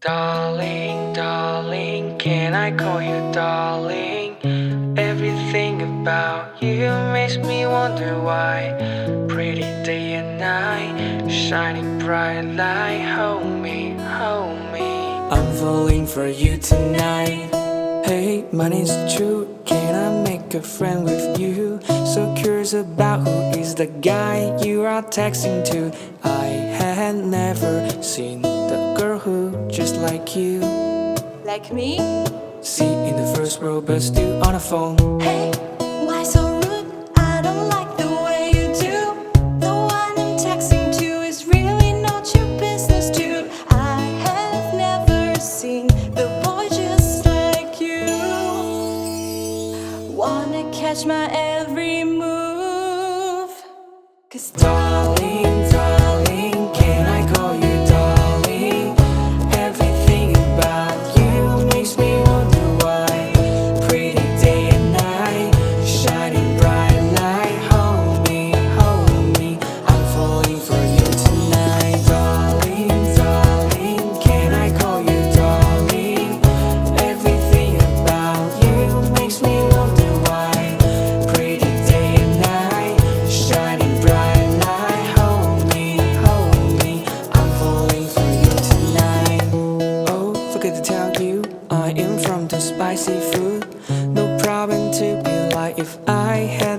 Darling, darling, can I call you darling? Everything about you makes me wonder why. Pretty day and night, shining bright light. Hold me, hold me. I'm falling for you tonight. Hey, my name's True. Can I make a friend with you? So curious about who is the guy you are texting to. I had never seen the girl who just like you. Like me? See in the first row but still on the phone. Hey, why so rude? I don't like the way you do. The one I'm texting to is really not your business, dude. I have never seen the boy just like you. Wanna catch my every move? 'Cause Darling, darling, can I call you darling? Everything about you makes me wonder why. Pretty day and night, shining bright light. Hold me, I'm falling for you tonight. Darling, darling, can I call you darling? Everything about you makes me wonder why. Pretty day and night, shining bright light. Hold me, I'm falling for you tonight. Oh, forget to tell you, I am from the spicy food. No problem to be like if I had